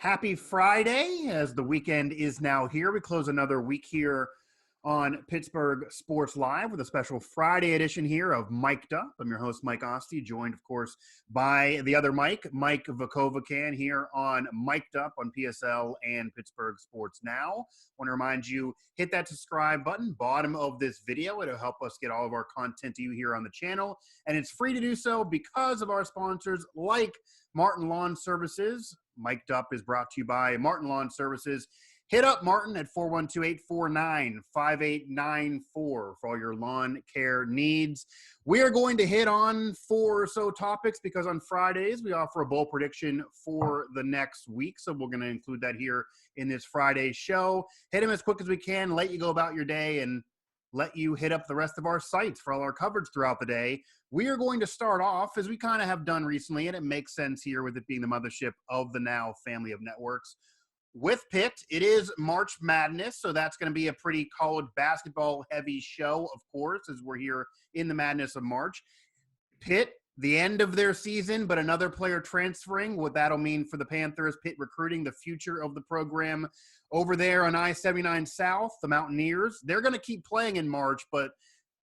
Happy Friday, as the weekend is now here. We close another week here on Pittsburgh Sports Live with a special Friday edition here of Mic'd Up. I'm your host, Mike Asti, joined, of course, by the other Mike Vukovcan, here on Mic'd Up on PSL and Pittsburgh Sports Now. I want to remind you, hit that subscribe button, bottom of this video. It'll help us get all of our content to you here on the channel. And it's free to do so because of our sponsors like Martin Lawn Services. Mic'd Up is brought to you by Martin Lawn Services. Hit up Martin at 412-849-5894 for all your lawn care needs. We are going to hit on 4 or so topics because on Fridays we offer a bowl prediction for the next week. So we're going to include that here in this Friday show. Hit them as quick as we can, let you go about your day, and let you hit up the rest of our sites for all our coverage throughout the day. We are going to start off, as we kind of have done recently, and it makes sense here with it being the mothership of the Now family of networks, with Pitt. It is March Madness, so that's going to be a pretty college basketball-heavy show, of course, as we're here in the madness of March. Pitt, the end of their season, but another player transferring, what that'll mean for the Panthers. Pitt recruiting the future of the program over there on I-79 South, the Mountaineers. They're going to keep playing in March, but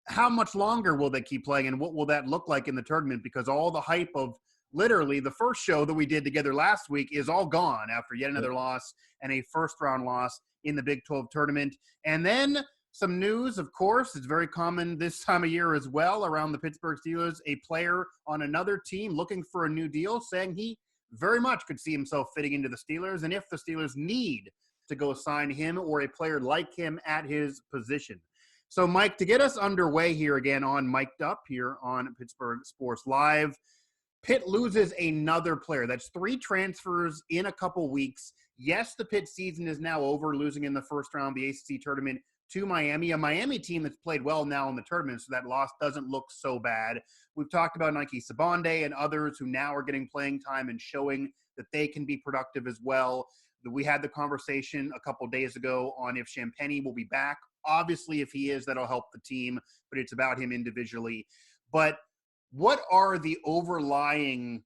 how much longer will they keep playing, and what will that look like in the tournament? Because all the hype of literally the first show that we did together last week is all gone after yet another loss and a first-round loss in the Big 12 tournament. And then some news, of course, it's very common this time of year as well around the Pittsburgh Steelers, a player on another team looking for a new deal, saying he very much could see himself fitting into the Steelers, and if the Steelers need to go sign him or a player like him at his position. So, Mike, to get us underway here again on Mic'd Up here on Pittsburgh Sports Live, Pitt loses another player. That's 3 transfers in a couple weeks. Yes, the Pitt season is now over, losing in the first round of the ACC tournament to Miami, a Miami team that's played well now in the tournament, so that loss doesn't look so bad. We've talked about Nike Sabonde and others who now are getting playing time and showing that they can be productive as well. We had the conversation a couple days ago on if Champagnie will be back. Obviously, if he is, that'll help the team, but it's about him individually. But what are the overlying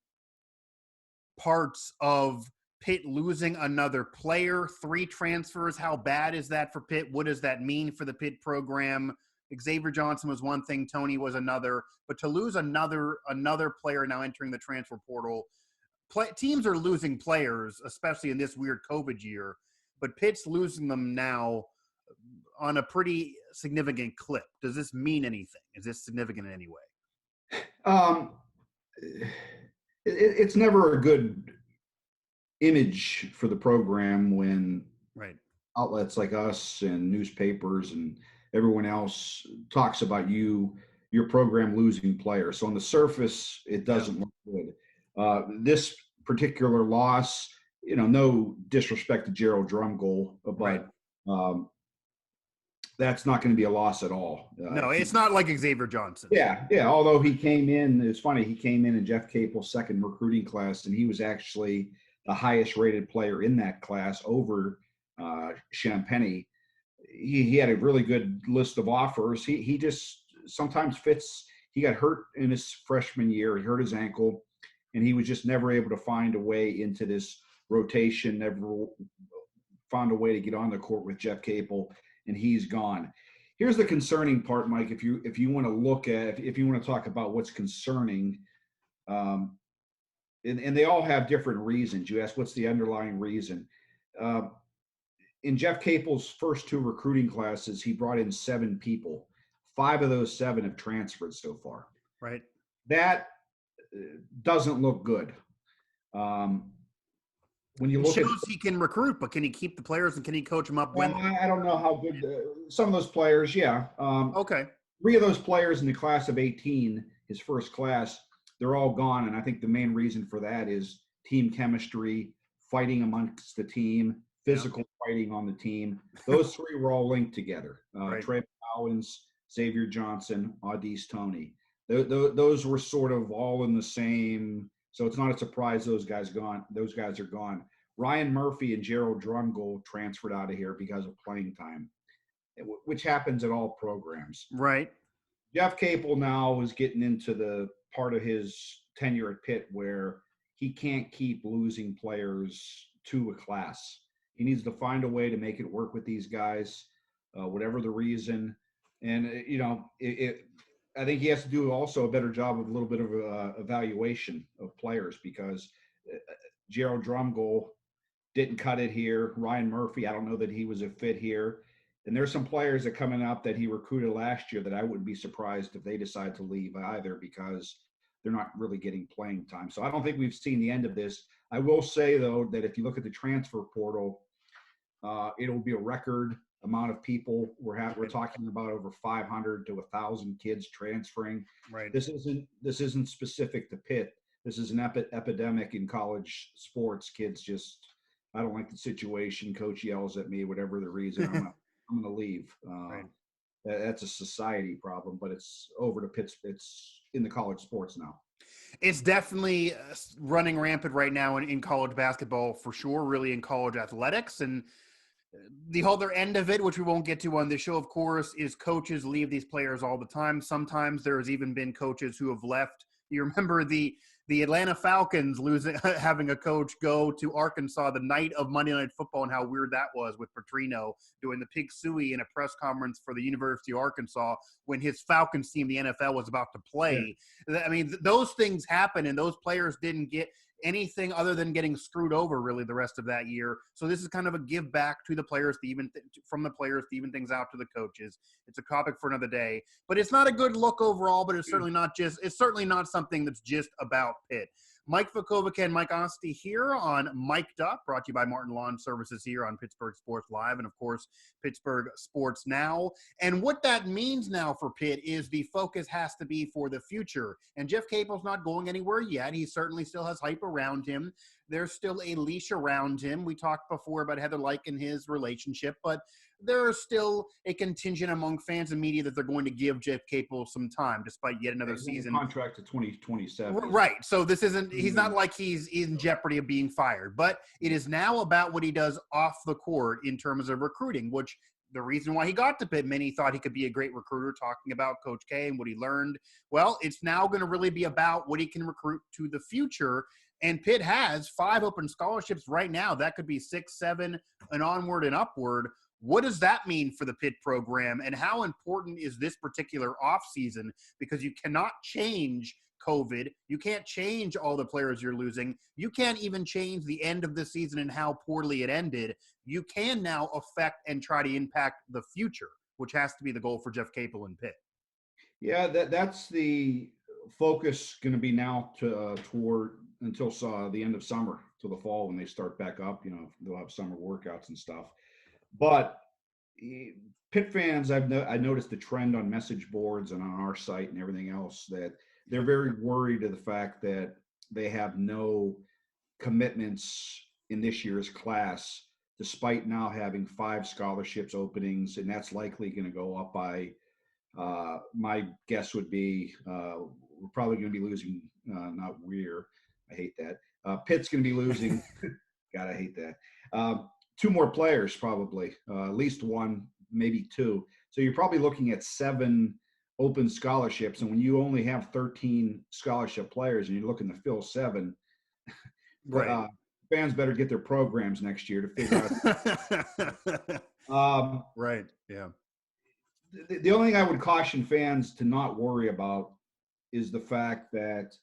parts of Pitt losing another player, 3 transfers? How bad is that for Pitt? What does that mean for the Pitt program? Xavier Johnson was one thing, Tony was another. But to lose another player now entering the transfer portal, teams are losing players, especially in this weird COVID year, but Pitt's losing them now on a pretty significant clip. Does this mean anything? Is this significant in any way? It's never a good image for the program when outlets like us and newspapers and everyone else talks about your program losing players. So on the surface, it doesn't look good. This particular loss, no disrespect to Gerald Drumgold, but that's not going to be a loss at all. No, it's not like Xavier Johnson. Yeah. Although he came in, it's funny, he came in Jeff Capel's second recruiting class, and he was actually the highest rated player in that class over Champagnie. He had a really good list of offers. He just sometimes fits. He got hurt in his freshman year. He hurt his ankle, and he was just never able to find a way into this rotation, never found a way to get on the court with Jeff Capel, and he's gone. Here's the concerning part, Mike, if you want to look at, if you want to talk about what's concerning, and they all have different reasons. You ask, what's the underlying reason? In Jeff Capel's first 2 recruiting classes, he brought in 7 people. 5 of those 7 have transferred so far. Right. That doesn't look good. When you look, it shows he can recruit, but can he keep the players and can he coach them up? I don't know how good some of those players. Yeah. Okay. 3 of those players in the class of 18, his first class, they're all gone, and I think the main reason for that is team chemistry, fighting amongst the team, physical fighting on the team. Those 3 were all linked together. Trey Owens, Xavier Johnson, Audis Toney. Those were sort of all in the same. So it's not a surprise those guys gone. Those guys are gone. Ryan Murphy and Gerald Drumgold transferred out of here because of playing time, which happens at all programs. Right. Jeff Capel now is getting into the part of his tenure at Pitt where he can't keep losing players to a class. He needs to find a way to make it work with these guys, whatever the reason. And I think he has to do also a better job of a little bit of evaluation of players, because Gerald Drumgold didn't cut it here. Ryan Murphy, I don't know that he was a fit here. And there's some players that coming up that he recruited last year that I wouldn't be surprised if they decide to leave either, because they're not really getting playing time. So I don't think we've seen the end of this. I will say, though, that if you look at the transfer portal, it'll be a record amount of people. We're talking about over 500 to 1,000 kids transferring. Right. This isn't specific to Pitt. This is an epidemic in college sports. Kids just, I don't like the situation. Coach yells at me, whatever the reason. I'm going to leave. Right. That's a society problem, but it's over to Pitt. It's in the college sports now. It's definitely running rampant right now in college basketball, for sure, really in college athletics. And the other end of it, which we won't get to on this show, of course, is coaches leave these players all the time. Sometimes there's even been coaches who have left. You remember the Atlanta Falcons having a coach go to Arkansas the night of Monday Night Football, and how weird that was, with Petrino doing the pig suey in a press conference for the University of Arkansas when his Falcons team, the NFL, was about to play. Yeah. I mean, those things happen, and those players didn't get anything other than getting screwed over really the rest of that year. So this is kind of a give back to the players, from the players to even things out to the coaches. It's a topic for another day, but it's not a good look overall, but it's certainly not something that's just about Pitt. Mike Vukovcan, Mike Asti here on Mic'd Up, brought to you by Martin Lawn Services here on Pittsburgh Sports Live and, of course, Pittsburgh Sports Now. And what that means now for Pitt is the focus has to be for the future. And Jeff Capel's not going anywhere yet. He certainly still has hype around him. There's still a leash around him. We talked before about Heather Lyke and his relationship, but there is still a contingent among fans and media that they're going to give Jeff Capel some time, despite yet another season. Contract to 2027. Right. So this isn't, he's not like he's in jeopardy of being fired, but it is now about what he does off the court in terms of recruiting, which the reason why he got to Pitt, many thought he could be a great recruiter, talking about Coach K and what he learned. Well, it's now going to really be about what he can recruit to the future. And Pitt has 5 open scholarships right now. That could be 6, 7, and onward and upward. What does that mean for the Pitt program, and how important is this particular offseason? Because you cannot change COVID. You can't change all the players you're losing. You can't even change the end of the season and how poorly it ended. You can now affect and try to impact the future, which has to be the goal for Jeff Capel and Pitt. Yeah, that's the focus going to be now toward until the end of summer, till the fall when they start back up. They'll have summer workouts and stuff. But Pitt fans, I noticed the trend on message boards and on our site and everything else that they're very worried of the fact that they have no commitments in this year's class, despite now having 5 scholarships openings, and that's likely going to go up by, my guess would be, we're probably going to be losing, I hate that. Pitt's going to be losing, God, I hate that. 2 more players probably, at least 1, maybe 2. So you're probably looking at 7 open scholarships. And when you only have 13 scholarship players and you're looking to fill 7, right. Fans better get their programs next year to figure out. Right. Yeah. The only thing I would caution fans to not worry about is the fact that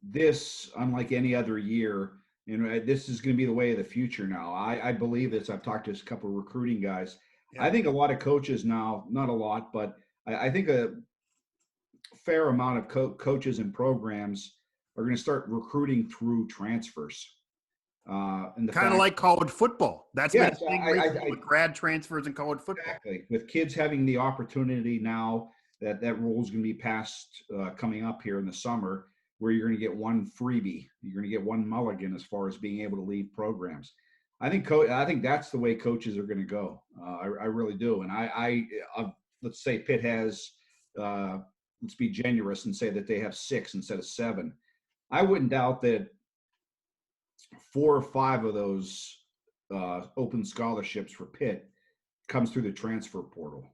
this, unlike any other year, this is going to be the way of the future now. I believe this. I've talked to a couple of recruiting guys. Yeah. I think a lot of coaches now, not a lot, but I think a fair amount of coaches and programs are going to start recruiting through transfers. Kind of like college football. That's been a big reason with grad transfers in college football. Exactly. With kids having the opportunity now that rule is going to be passed coming up here in the summer, where you're going to get 1 freebie. You're going to get 1 mulligan as far as being able to leave programs. I think that's the way coaches are going to go. I really do. And let's say Pitt has, let's be generous and say that they have 6 instead of 7. I wouldn't doubt that 4 or 5 of those open scholarships for Pitt comes through the transfer portal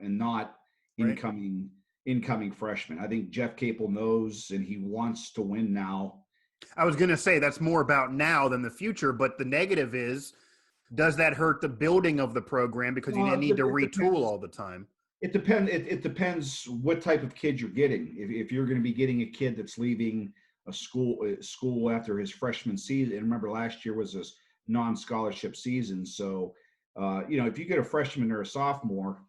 and not incoming freshmen. I think Jeff Capel knows, and he wants to win now. I was going to say that's more about now than the future, but the negative is, does that hurt the building of the program because you need to retool all the time? It depends. It depends what type of kid you're getting. If you're going to be getting a kid that's leaving a school after his freshman season, and remember last year was this non-scholarship season, so if you get a freshman or a sophomore,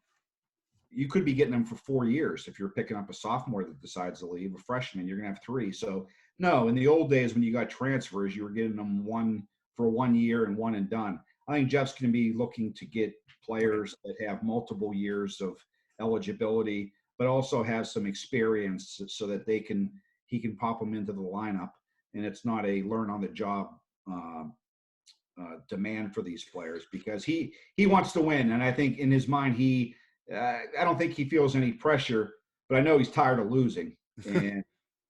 you could be getting them for 4 years. If you're picking up a sophomore that decides to leave, a freshman, you're going to have 3. So no, in the old days when you got transfers, you were getting them one for 1 year and one and done. I think Jeff's going to be looking to get players that have multiple years of eligibility, but also have some experience so that he can pop them into the lineup, and it's not a learn on the job demand for these players, because he wants to win, and I think in his mind I don't think he feels any pressure, but I know he's tired of losing, and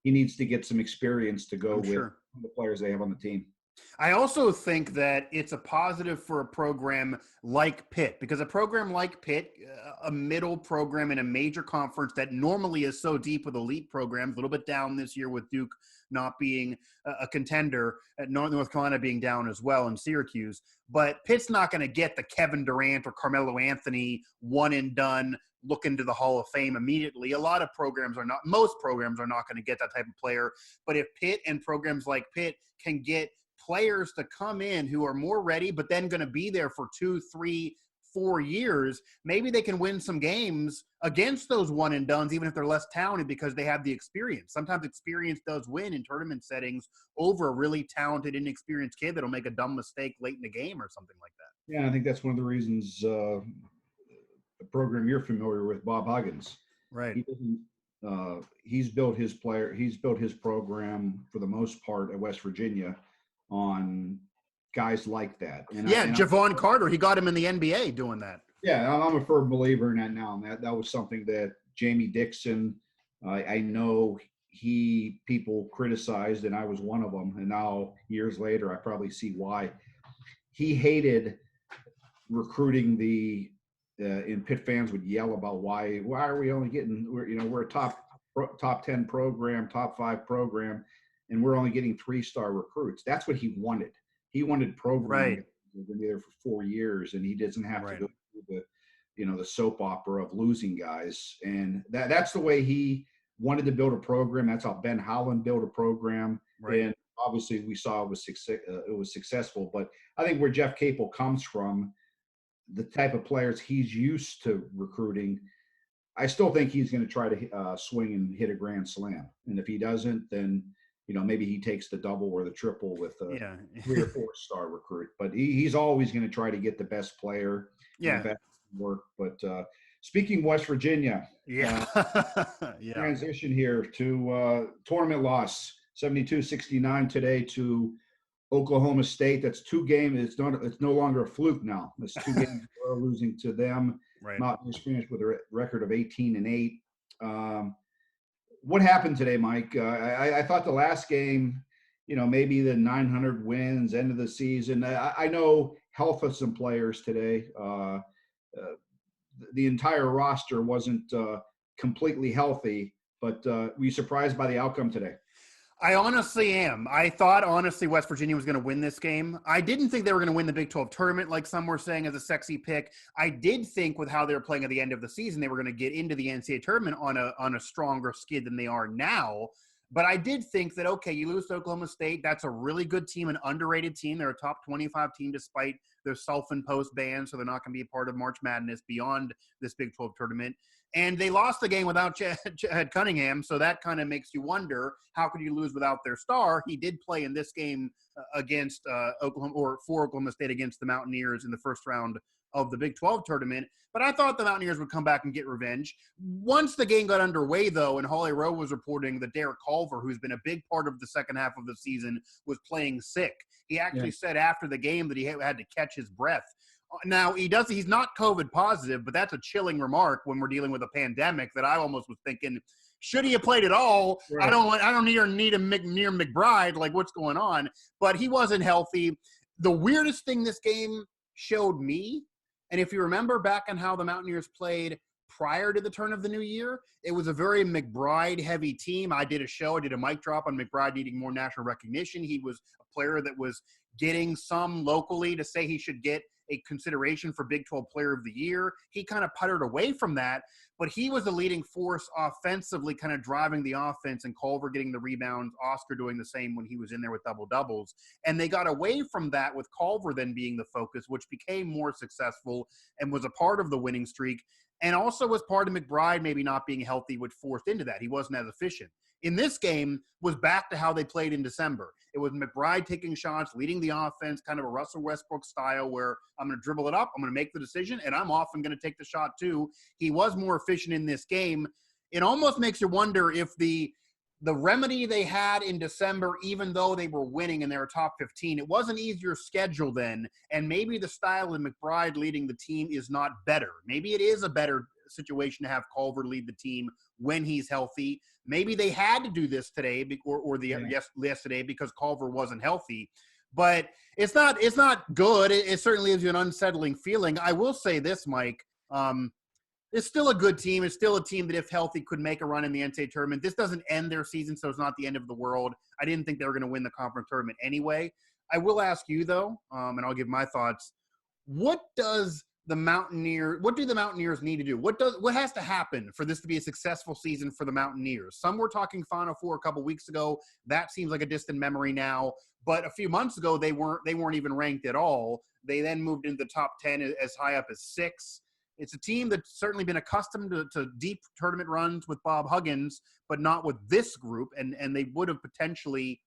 he needs to get some experience to go with the players they have on the team. I also think that it's a positive for a program like Pitt, because a program like Pitt, a middle program in a major conference that normally is so deep with elite programs, a little bit down this year with Duke not being a contender, North Carolina being down as well, and Syracuse. But Pitt's not going to get the Kevin Durant or Carmelo Anthony one and done, look into the Hall of Fame immediately. Most programs are not going to get that type of player. But if Pitt and programs like Pitt can get players to come in who are more ready, but then going to be there for 2, 3, 4 years, maybe they can win some games against those one and dones, even if they're less talented, because they have the experience. Sometimes experience does win in tournament settings over a really talented, inexperienced kid that'll make a dumb mistake late in the game or something like that. Yeah, I think that's one of the reasons the program you're familiar with, Bob Huggins. Right. He's built his program for the most part at West Virginia on guys like that. And Javon Carter, he got him in the NBA doing that. Yeah, I'm a firm believer in that now. And that was something that Jamie Dixon, I know people criticized, and I was one of them. And now years later, I probably see why. He hated recruiting and Pitt fans would yell about why are we only getting, we're a top 10 program, top 5 program, and we're only getting 3-star recruits. That's what he wanted. He wanted programs that were going to be there for 4 years, and he doesn't have to go through the soap opera of losing guys. And that's the way he wanted to build a program. That's how Ben Howland built a program. Right. And obviously we saw it was successful. But I think where Jeff Capel comes from, the type of players he's used to recruiting, I still think he's going to try to swing and hit a grand slam. And if he doesn't, then maybe he takes the double or the triple with a 3 or 4-star recruit. But he's always going to try to get the best player. Yeah. Best work. But speaking West Virginia, transition here to tournament loss, 72-69 today to Oklahoma State. That's 2 games. It's no longer a fluke now. It's 2 games we're losing to them. Right. Mountaineers finished with a record of 18-8. What happened today, Mike? I thought the last game, maybe the 900 wins, end of the season. I know health of some players today. The entire roster wasn't completely healthy, but were you surprised by the outcome today? I honestly am. I thought, West Virginia was going to win this game. I didn't think they were going to win the Big 12 tournament like some were saying as a sexy pick. I did think with how they were playing at the end of the season, they were going to get into the NCAA tournament on a stronger skid than they are now. But I did think that, okay, you lose to Oklahoma State. That's a really good team, an underrated team. They're a top 25 team despite their self-imposed ban, so they're not going to be a part of March Madness beyond this Big 12 tournament. And they lost the game without Chad Cunningham, so that kind of makes you wonder, how could you lose without their star? He did play in this game against Oklahoma, or for Oklahoma State against the Mountaineers in the first round of the Big 12 tournament. But I thought the Mountaineers would come back and get revenge. Once the game got underway, though, and Holly Rowe was reporting that Derek Culver, who's been a big part of the second half of the season, was playing sick. He actually said after the game that he had to catch his breath. Now, he's not COVID positive, but that's a chilling remark when we're dealing with a pandemic that I almost was thinking, should he have played at all? Right. I don't need him near McBride. Like, what's going on? But he wasn't healthy. The weirdest thing this game showed me, and if you remember back on how the Mountaineers played prior to the turn of the new year, it was a very McBride-heavy team. I did a mic drop on McBride needing more national recognition. He was a player that was getting some locally to say he should get a consideration for Big 12 Player of the Year. He kind of puttered away from that, but he was the leading force offensively, kind of driving the offense, and Culver getting the rebounds, Oscar doing the same when he was in there with double-doubles. And they got away from that with Culver then being the focus, which became more successful and was a part of the winning streak, and also was part of McBride maybe not being healthy, which forced into that. He wasn't as efficient. In this game was back to how they played in December. It was McBride taking shots, leading the offense, kind of a Russell Westbrook style where I'm going to dribble it up, I'm going to make the decision, and I'm often going to take the shot too. He was more efficient in this game. It almost makes you wonder if the remedy they had in December, even though they were winning and they were top 15, it was an easier schedule then, and maybe the style of McBride leading the team is not better. Maybe it is a better situation to have Culver lead the team when he's healthy. Maybe they had to do this today yesterday because Culver wasn't healthy. But it's not good. It certainly gives you an unsettling feeling. I will say this, Mike. It's still a good team. It's still a team that, if healthy, could make a run in the NCAA tournament. This doesn't end their season, so it's not the end of the world. I didn't think they were going to win the conference tournament anyway. I will ask you, though, and I'll give my thoughts. What do the Mountaineers need to do? What has to happen for this to be a successful season for the Mountaineers? Some were talking Final Four a couple weeks ago. That seems like a distant memory now. But a few months ago, they weren't even ranked at all. They then moved into the top 10 as high up as 6. It's a team that's certainly been accustomed to deep tournament runs with Bob Huggins, but not with this group. And they would have potentially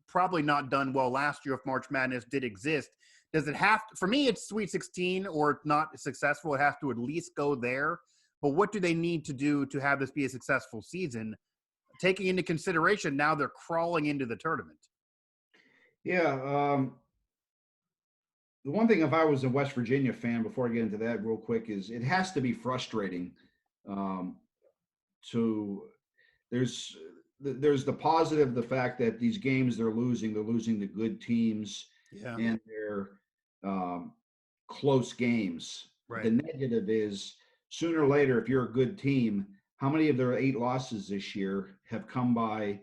probably not done well last year if March Madness did exist. Does it have to, for me, it's Sweet 16 or not successful. It has to at least go there. But what do they need to do to have this be a successful season, taking into consideration now they're crawling into the tournament? Yeah. The one thing, if I was a West Virginia fan, before I get into that real quick, is it has to be frustrating. There's the positive, the fact that these games they're losing the good teams, and they're close games. Right. The negative is, sooner or later, if you're a good team, how many of their 8 losses this year have come by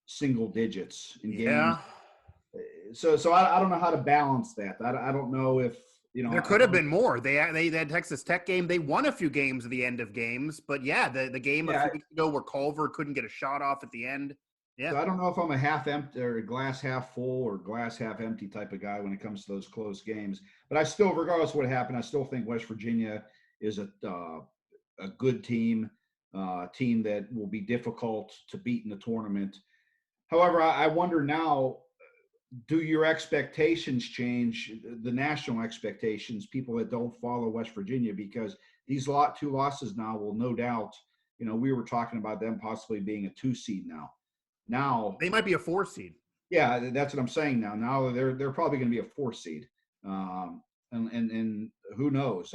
single digits in games? So I don't know how to balance that. I don't know if, there could have been more. They had Texas Tech game. They won a few games at the end of games, but the game a few weeks ago where Culver couldn't get a shot off at the end. Yeah. So I don't know if I'm a half empty or a glass half full or glass half empty type of guy when it comes to those close games. But I still, regardless of what happened, I still think West Virginia is a good team, team that will be difficult to beat in the tournament. However, I wonder now, do your expectations change, the national expectations, people that don't follow West Virginia? Because these 2 losses now will no doubt, we were talking about them possibly being a 2 seed now. Now they might be a 4 seed. Yeah, that's what I'm saying now. Now they're probably going to be a 4 seed. And who knows?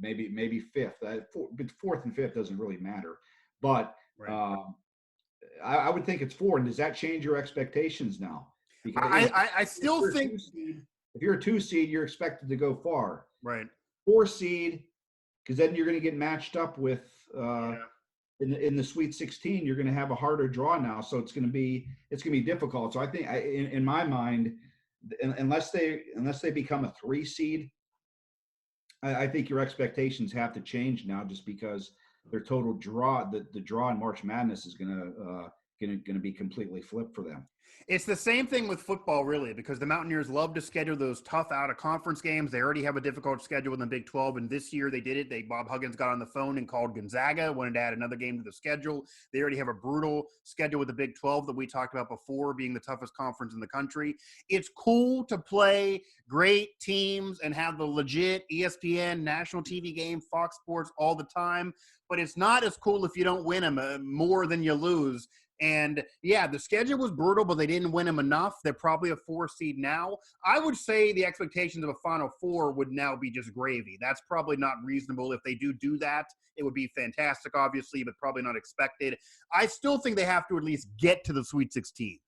Maybe 5th. 4th and 5th doesn't really matter. But right. I would think it's 4. And does that change your expectations now? Because I still think if you're a 2 seed, you're expected to go far. Right. 4 seed, because then you're going to get matched up with in the Sweet 16. You're going to have a harder draw now, so it's going to be difficult. So I think in my mind, unless they become a 3 seed, I think your expectations have to change now, just because their total draw, the draw in March Madness is going to be completely flipped for them. It's the same thing with football, really, because the Mountaineers love to schedule those tough out-of-conference games. They already have a difficult schedule in the Big 12, and this year they did it. Bob Huggins got on the phone and called Gonzaga, wanted to add another game to the schedule. They already have a brutal schedule with the Big 12 that we talked about before, being the toughest conference in the country. It's cool to play great teams and have the legit ESPN national TV game, Fox Sports, all the time, but it's not as cool if you don't win them more than you lose. And the schedule was brutal, but they didn't win them enough. They're probably a 4 seed now. I would say the expectations of a Final Four would now be just gravy. That's probably not reasonable. If they do that, it would be fantastic, obviously, but probably not expected. I still think they have to at least get to the Sweet 16.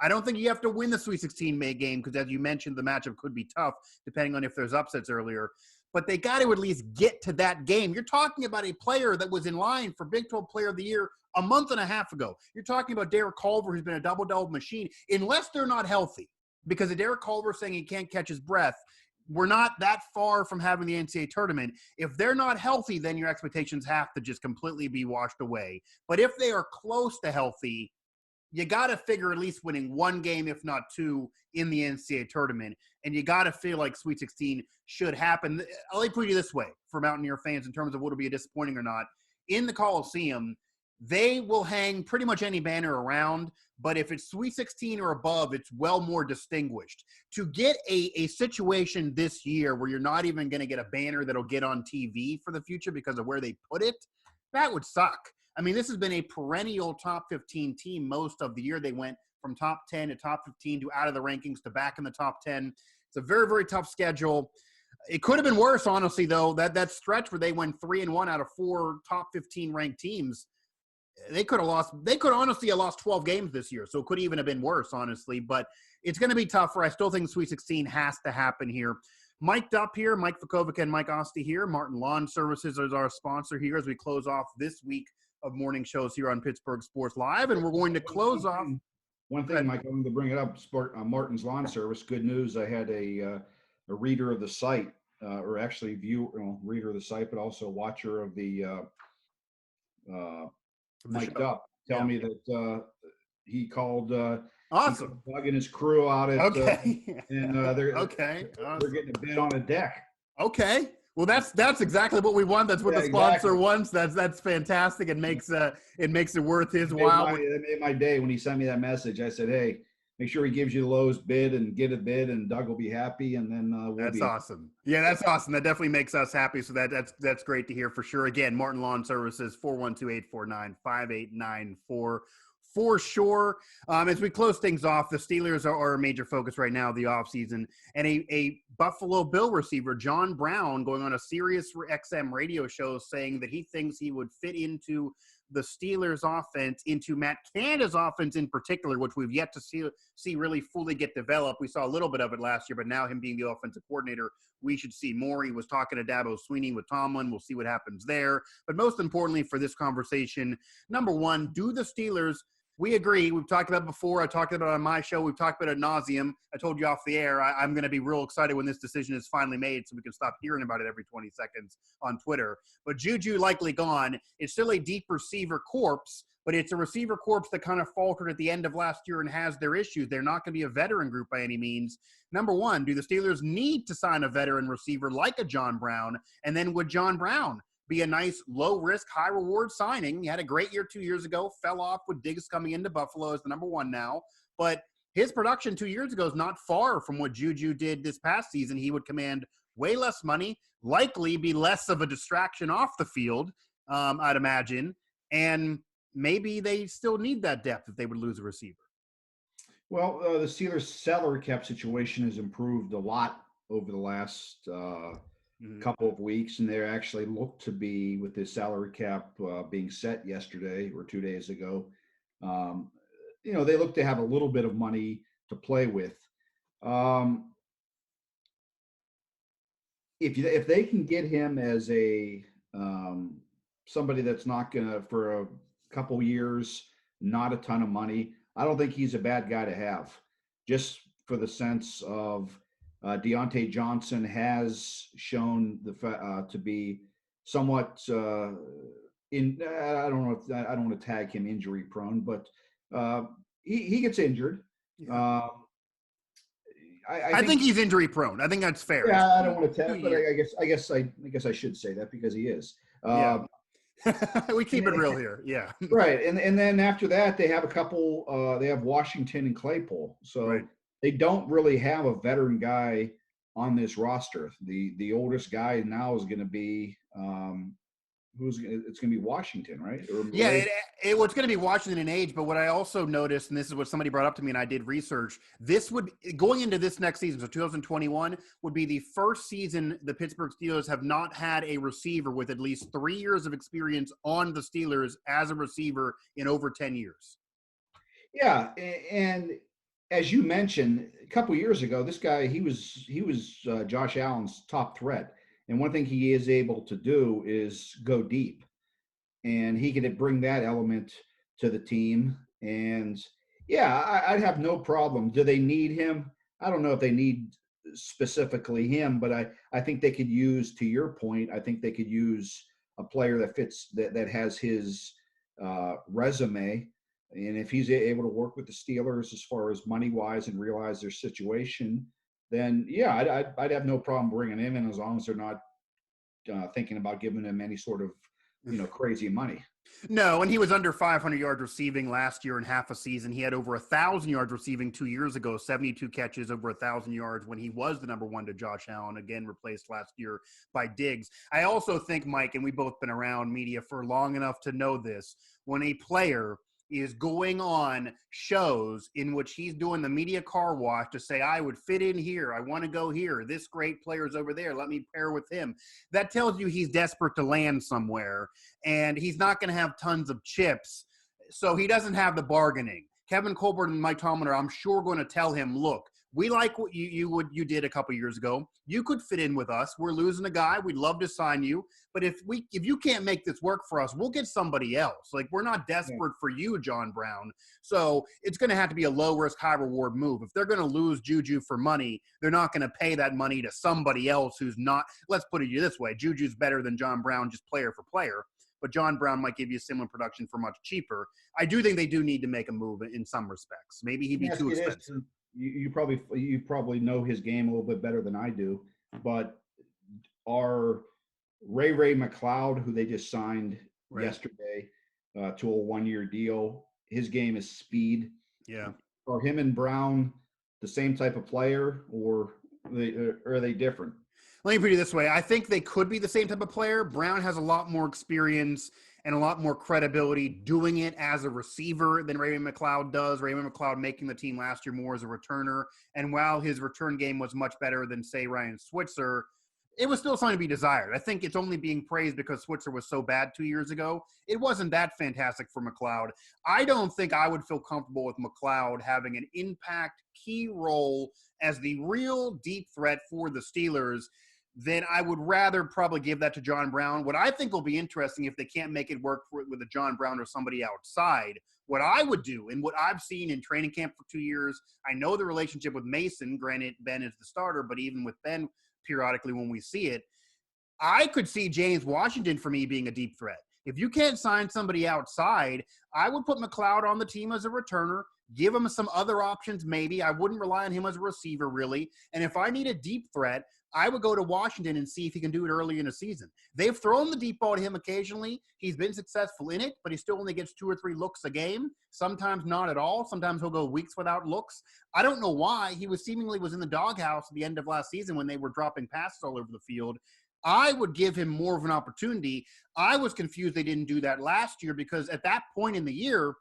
I don't think you have to win the Sweet 16 game because, as you mentioned, the matchup could be tough depending on if there's upsets earlier. but they got to at least get to that game. You're talking about a player that was in line for Big 12 Player of the Year a month and a half ago. You're talking about Derek Culver, who's been a double-double machine, unless they're not healthy. Because of Derek Culver saying he can't catch his breath, we're not that far from having the NCAA tournament. If they're not healthy, then your expectations have to just completely be washed away. But if they are close to healthy, you got to figure at least winning one game, if not two, in the NCAA tournament. And you got to feel like Sweet 16 should happen. I'll put it this way for Mountaineer fans in terms of what will be disappointing or not. In the Coliseum, they will hang pretty much any banner around, but if it's Sweet 16 or above, it's well more distinguished. To get a situation this year where you're not even going to get a banner that'll get on TV for the future because of where they put it, that would suck. I mean, this has been a perennial top 15 team most of the year. They went from top 10 to top 15 to out of the rankings to back in the top 10. It's a very, very tough schedule. It could have been worse, honestly, though. That stretch where they went 3-1 out of 4 top 15 ranked teams, they could honestly have lost 12 games this year. So it could even have been worse, honestly. But it's going to be tougher. I still think Sweet 16 has to happen here. Mic'd up here, Mike Vukovcan, Mike Asti here. Martin Lawn Services is our sponsor here as we close off this week of morning shows here on Pittsburgh Sports Live. And we're going to close off. One thing, Mike, I'm going to bring it up, Martin's Lawn Service. Good news. I had a reader of the site, or actually reader of the site, but also watcher of the mic'd up, tell me that he called awesome Doug and his crew out at and they're getting a bid on a deck. Okay. Well, that's exactly what we want. That's what the sponsor wants. That's fantastic. It makes it worth his while. It made my day when he sent me that message. I said, hey, make sure he gives you the lowest bid and get a bid, and Doug will be happy. And then that's awesome. Yeah, that's awesome. That definitely makes us happy. So that's great to hear for sure. Again, Martin Lawn Services, 412-849-5894. For sure. As we close things off, the Steelers are a major focus right now, the offseason. And a Buffalo Bill receiver, John Brown, going on a Sirius XM radio show saying that he thinks he would fit into the Steelers' offense, into Matt Canada's offense in particular, which we've yet to see really fully get developed. We saw a little bit of it last year, but now him being the offensive coordinator, we should see more. He was talking to Dabo Swinney with Tomlin. We'll see what happens there. But most importantly for this conversation, number one, do the Steelers – we agree. We've talked about it before. I talked about it on my show. We've talked about it ad nauseum. I told you off the air, I'm going to be real excited when this decision is finally made so we can stop hearing about it every 20 seconds on Twitter. But Juju likely gone. It's still a deep receiver corpse, but it's a receiver corpse that kind of faltered at the end of last year and has their issues. They're not going to be a veteran group by any means. Number one, do the Steelers need to sign a veteran receiver like a John Brown? And then would John Brown be a nice low-risk, high-reward signing? He had a great year 2 years ago, fell off with Diggs coming into Buffalo as the number one now. But his production 2 years ago is not far from what Juju did this past season. He would command way less money, likely be less of a distraction off the field, I'd imagine. And maybe they still need that depth if they would lose a receiver. Well, the Steelers' salary cap situation has improved a lot over the last couple of weeks, and they actually look to be, with the salary cap being set yesterday or 2 days ago, they look to have a little bit of money to play with. If they can get him as a somebody that's not gonna, for a couple years, not a ton of money, I don't think he's a bad guy to have, just for the sense of Deontay Johnson has shown to be somewhat I don't want to tag him injury prone, but he gets injured. Yeah. I think he's injury prone. I think that's fair. Yeah, I don't want to tag, but I guess I should say that because he is. Yeah. We keep it real here. Yeah. Right. And then after that, they have a couple, they have Washington and Claypool. So right. They don't really have a veteran guy on this roster. The oldest guy now is going to be it's going to be Washington, right? It's going to be Washington in age. But what I also noticed, and this is what somebody brought up to me, and I did research, this would, going into this next season, so 2021, would be the first season the Pittsburgh Steelers have not had a receiver with at least 3 years of experience on the Steelers as a receiver in over 10 years. Yeah, and as you mentioned, a couple years ago, this guy, he was Josh Allen's top threat. And one thing he is able to do is go deep, and he can bring that element to the team. And yeah, I'd have no problem. Do they need him? I don't know if they need specifically him, but I think they could use, to your point, I think they could use a player that fits, that has his resume. And if he's able to work with the Steelers as far as money wise and realize their situation, then yeah, I'd have no problem bringing him in, as long as they're not thinking about giving him any sort of, crazy money. No, and he was under 500 yards receiving last year in half a season. He had over 1,000 yards receiving 2 years ago, 72 catches, over 1,000 yards when he was the number one to Josh Allen, again replaced last year by Diggs. I also think, Mike, and we've both been around media for long enough to know this, when a player is going on shows in which he's doing the media car wash to say, I would fit in here, I want to go here, this great player's over there, let me pair with him. That tells you he's desperate to land somewhere, and he's not going to have tons of chips, so he doesn't have the bargaining. Kevin Colbert and Mike Tomlin are, I'm sure, going to tell him, look, we like what you did a couple years ago. You could fit in with us. We're losing a guy. We'd love to sign you. But if you can't make this work for us, we'll get somebody else. Like, we're not desperate for you, John Brown. So it's going to have to be a low-risk, high-reward move. If they're going to lose Juju for money, they're not going to pay that money to somebody else who's not – let's put it this way. Juju's better than John Brown just player for player. But John Brown might give you similar production for much cheaper. I do think they do need to make a move in some respects. Maybe he'd be too expensive. You probably know his game a little bit better than I do, but our Ray McLeod, who they just signed yesterday to a 1-year deal, his game is speed. Yeah. Are him and Brown the same type of player, or are they different? Let me put it this way. I think they could be the same type of player. Brown has a lot more experience and a lot more credibility doing it as a receiver than Raymond McLeod does. Raymond McLeod making the team last year more as a returner. And while his return game was much better than, say, Ryan Switzer, it was still something to be desired. I think it's only being praised because Switzer was so bad 2 years ago. It wasn't that fantastic for McLeod. I don't think I would feel comfortable with McLeod having an impact key role as the real deep threat for the Steelers. Then I would rather probably give that to John Brown. What I think will be interesting, if they can't make it work with a John Brown or somebody outside, what I would do and what I've seen in training camp for 2 years, I know the relationship with Mason, granted Ben is the starter, but even with Ben periodically when we see it, I could see James Washington for me being a deep threat. If you can't sign somebody outside, I would put McLeod on the team as a returner, give him some other options maybe. I wouldn't rely on him as a receiver really. And if I need a deep threat, I would go to Washington and see if he can do it early in the season. They've thrown the deep ball to him occasionally. He's been successful in it, but he still only gets 2 or 3 looks a game. Sometimes not at all. Sometimes he'll go weeks without looks. I don't know why. He was in the doghouse at the end of last season when they were dropping passes all over the field. I would give him more of an opportunity. I was confused they didn't do that last year because at that point in the year,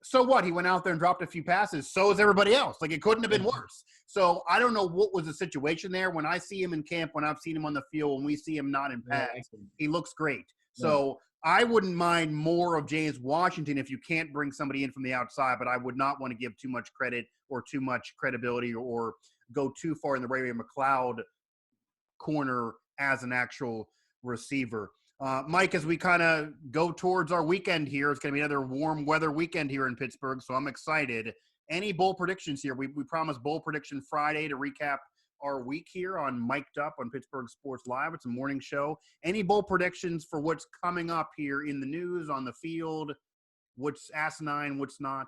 so what? He went out there and dropped a few passes. So is everybody else. Like, it couldn't have been worse. So I don't know what was the situation there. When I see him in camp, when I've seen him on the field, when we see him not in pads, he looks great. So I wouldn't mind more of James Washington if you can't bring somebody in from the outside, but I would not want to give too much credit or too much credibility or go too far in the Ray McLeod corner as an actual receiver. Mike, as we kind of go towards our weekend here, it's going to be another warm weather weekend here in Pittsburgh, so I'm excited. Any bowl predictions here? We promised bowl prediction Friday to recap our week here on Mic'd Up on Pittsburgh Sports Live. It's a morning show. Any bowl predictions for what's coming up here in the news, on the field? What's asinine, what's not?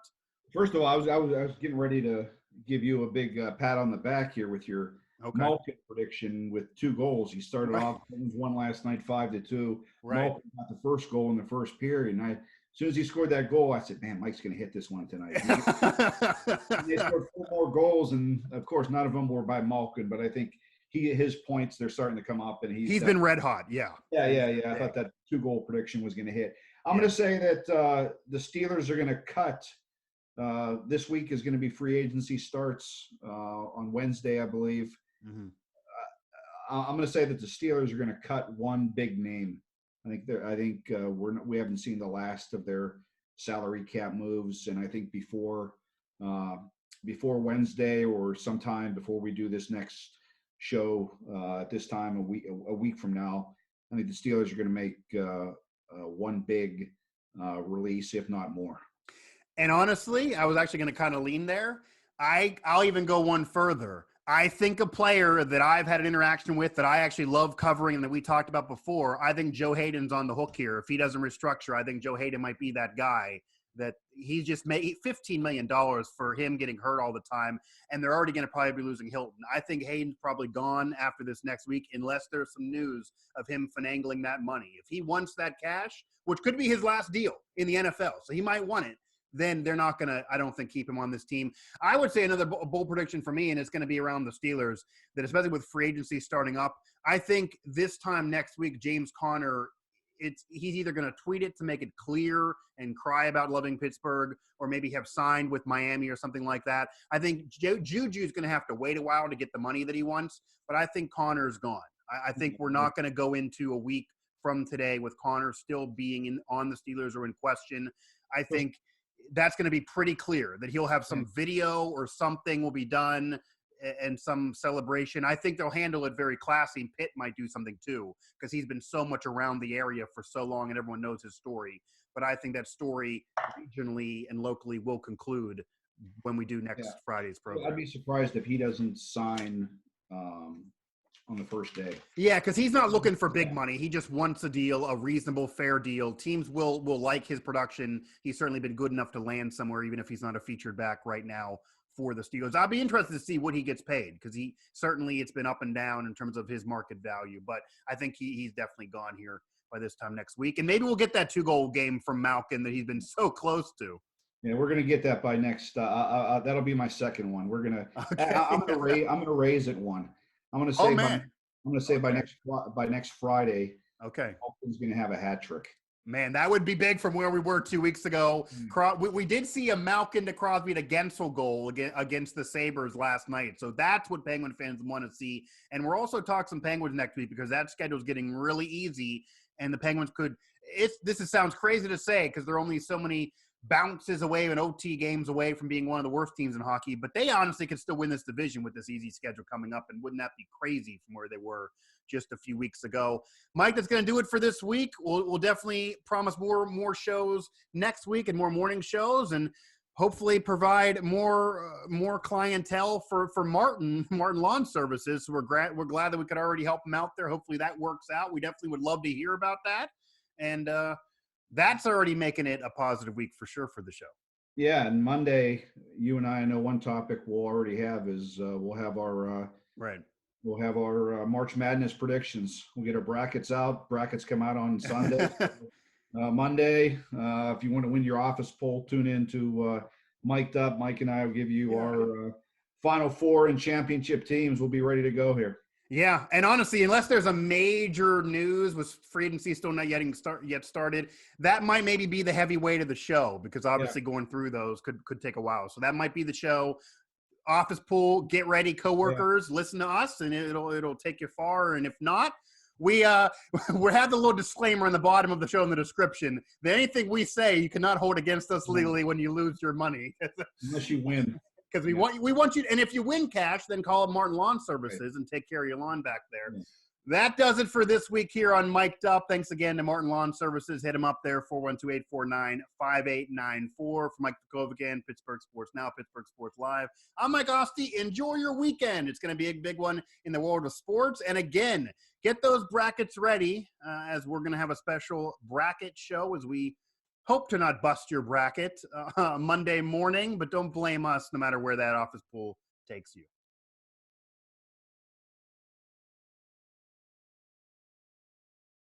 First of all, I was getting ready to give you a big pat on the back here with your Malkin prediction with 2 goals. He started off, won last night 5-2. Malkin got the first goal in the first period, and as soon as he scored that goal, I said, "Man, Mike's going to hit this one tonight." They scored 4 more goals, and of course, none of them were by Malkin. But I think his points, they're starting to come up, and he's been red hot. Yeah. I thought that 2-goal prediction was going to hit. I'm going to say that the Steelers are going to cut. This week is going to be free agency starts on Wednesday, I believe. Mm-hmm. I'm going to say that the Steelers are going to cut one big name. I think we haven't seen the last of their salary cap moves, and I think before Wednesday or sometime before we do this next show at this time a week from now. I think the Steelers are going to make one big release, if not more. And honestly, I was actually going to kind of lean there. I'll even go one further. I think a player that I've had an interaction with that I actually love covering and that we talked about before, I think Joe Hayden's on the hook here. If he doesn't restructure, I think Joe Hayden might be that guy that he just made $15 million for him getting hurt all the time. And they're already going to probably be losing Hilton. I think Hayden's probably gone after this next week unless there's some news of him finagling that money. If he wants that cash, which could be his last deal in the NFL, so he might want it, then they're not going to, I don't think, keep him on this team. I would say another bold prediction for me, and it's going to be around the Steelers, that especially with free agency starting up, I think this time next week, James Conner, he's either going to tweet it to make it clear and cry about loving Pittsburgh, or maybe have signed with Miami or something like that. I think Juju's going to have to wait a while to get the money that he wants, but I think Conner's gone. I think we're not going to go into a week from today with Conner still being on the Steelers or in question. I think that's going to be pretty clear that he'll have some video or something will be done and some celebration. I think they'll handle it very classy. Pitt might do something too, because he's been so much around the area for so long and everyone knows his story. But I think that story regionally and locally will conclude when we do next Friday's program. I'd be surprised if he doesn't sign on the first day. Yeah, because he's not looking for big money. He just wants a deal, a reasonable, fair deal. Teams will like his production. He's certainly been good enough to land somewhere, even if he's not a featured back right now for the Steelers. I'll be interested to see what he gets paid, because it's been up and down in terms of his market value. But I think he's definitely gone here by this time next week. And maybe we'll get that 2-goal game from Malkin that he's been so close to. Yeah, we're gonna get that by next. That'll be my second one. We're gonna. Okay. I'm gonna raise it one. I'm gonna say by next Friday. Okay. Malkin's gonna have a hat trick. Man, that would be big from where we were 2 weeks ago. We did see a Malkin to Crosby to Gensel goal against the Sabres last night. So that's what Penguin fans want to see. And we're also talking some Penguins next week, because that schedule is getting really easy. And the Penguins sounds crazy to say, because they're only so many bounces away and OT games away from being one of the worst teams in hockey. But they honestly could still win this division with this easy schedule coming up. And wouldn't that be crazy from where they were just a few weeks ago? Mike, that's going to do it for this week. We'll definitely promise more shows next week and more morning shows, and hopefully provide more clientele for Martin Lawn Services. So we're glad that we could already help him out there. Hopefully that works out. We definitely would love to hear about that. And that's already making it a positive week for sure for the show. Yeah, and Monday, you and I know one topic we'll already have is we'll have our We'll have our March Madness predictions. We'll get our brackets out. Brackets come out on Sunday. Monday, if you want to win your office poll, tune in to Mic'd Up. Mike and I will give you our Final Four and championship teams. We'll be ready to go here. Yeah, and honestly, unless there's a major news with free agency still not yet started, that might maybe be the heavyweight of the show, because obviously going through those could take a while. So that might be the show. Office pool, get ready, coworkers, listen to us, and it'll take you far. And if not, we have the little disclaimer on the bottom of the show in the description that anything we say you cannot hold against us legally when you lose your money. Unless you win. Because we want you, and if you win cash, then call up Martin Lawn Services and take care of your lawn back there. Yeah. That does it for this week here on Mic'd Up. Thanks again to Martin Lawn Services. Hit him up there, 412-849-5894. For Mike Vukovcan, Pittsburgh Sports Now, Pittsburgh Sports Live. I'm Mike Asti. Enjoy your weekend. It's going to be a big one in the world of sports. And again, get those brackets ready as we're going to have a special bracket show as we hope to not bust your bracket Monday morning. But don't blame us no matter where that office pool takes you.